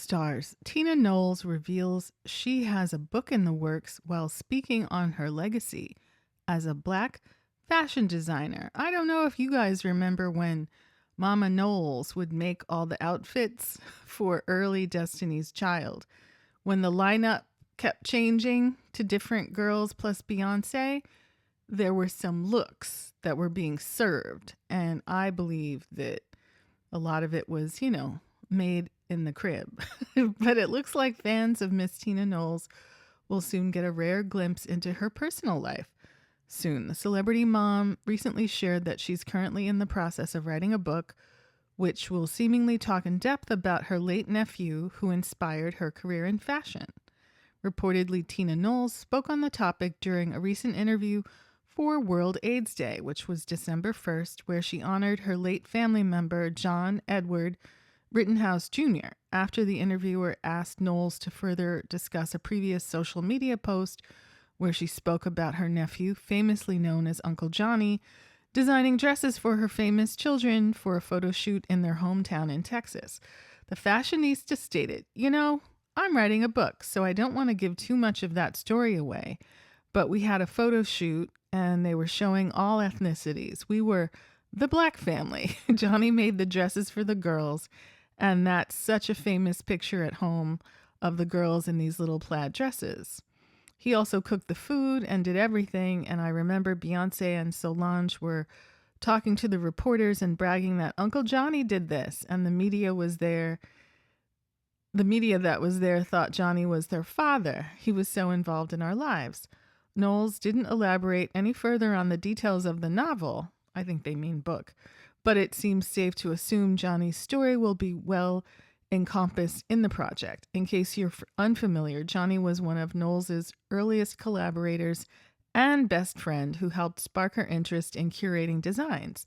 Stars. Tina Knowles reveals she has a book in the works while speaking on her legacy as a black fashion designer. I don't know if you guys remember when Mama Knowles would make all the outfits for early Destiny's Child. When the lineup kept changing to different girls plus Beyoncé, there were some looks that were being served. And I believe that a lot of it was, made in the crib. But it looks like fans of Miss Tina Knowles will soon get a rare glimpse into her personal life. Soon, the celebrity mom recently shared that she's currently in the process of writing a book, which will seemingly talk in depth about her late nephew who inspired her career in fashion. Reportedly, Tina Knowles spoke on the topic during a recent interview for World AIDS Day, which was December 1st, where she honored her late family member, John Edward Rittenhouse Jr. After the interviewer asked Knowles to further discuss a previous social media post where she spoke about her nephew, famously known as Uncle Johnny, designing dresses for her famous children for a photo shoot in their hometown in Texas. The fashionista stated, I'm writing a book, so I don't want to give too much of that story away. But we had a photo shoot and they were showing all ethnicities. We were the black family. Johnny made the dresses for the girls, and that's such a famous picture at home of the girls in these little plaid dresses. He also cooked the food and did everything, and I remember Beyoncé and Solange were talking to the reporters and bragging that Uncle Johnny did this, and the media that was there thought Johnny was their father. He was so involved in our lives. Knowles didn't elaborate any further on the details of the novel. I think they mean book. But it seems safe to assume Johnny's story will be well encompassed in the project. In case you're unfamiliar, Johnny was one of Knowles' earliest collaborators and best friend who helped spark her interest in curating designs.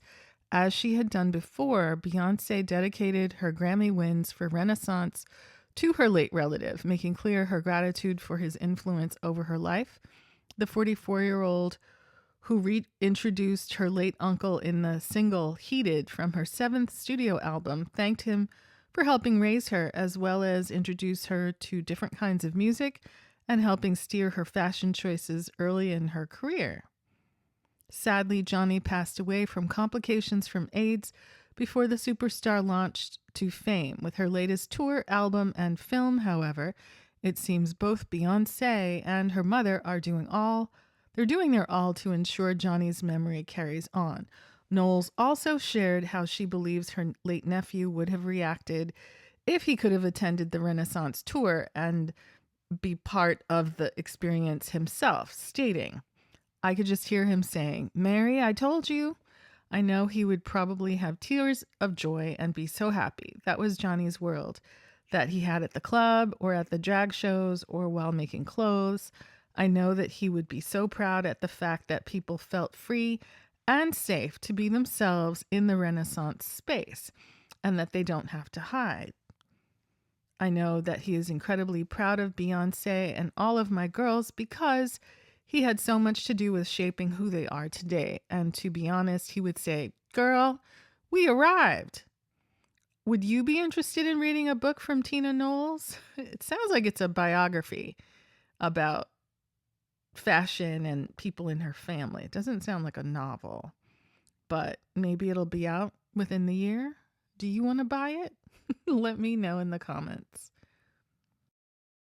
As she had done before, Beyoncé dedicated her Grammy wins for Renaissance to her late relative, making clear her gratitude for his influence over her life. The 44-year-old who reintroduced her late uncle in the single Heated from her 7th studio album, thanked him for helping raise her as well as introduce her to different kinds of music and helping steer her fashion choices early in her career. Sadly, Johnny passed away from complications from AIDS before the superstar launched to fame. With her latest tour, album, and film, however, it seems both Beyoncé and her mother are doing their all to ensure Johnny's memory carries on. Knowles also shared how she believes her late nephew would have reacted if he could have attended the Renaissance tour and be part of the experience himself, stating, I could just hear him saying, Mary, I told you. I know he would probably have tears of joy and be so happy. That was Johnny's world that he had at the club or at the drag shows or while making clothes. I know that he would be so proud at the fact that people felt free and safe to be themselves in the Renaissance space and that they don't have to hide. I know that he is incredibly proud of Beyoncé and all of my girls because he had so much to do with shaping who they are today. And to be honest, he would say, Girl, we arrived. Would you be interested in reading a book from Tina Knowles? It sounds like it's a biography about fashion and people in her family. It doesn't sound like a novel, but maybe it'll be out within the year. Do you want to buy it? Let me know in the comments.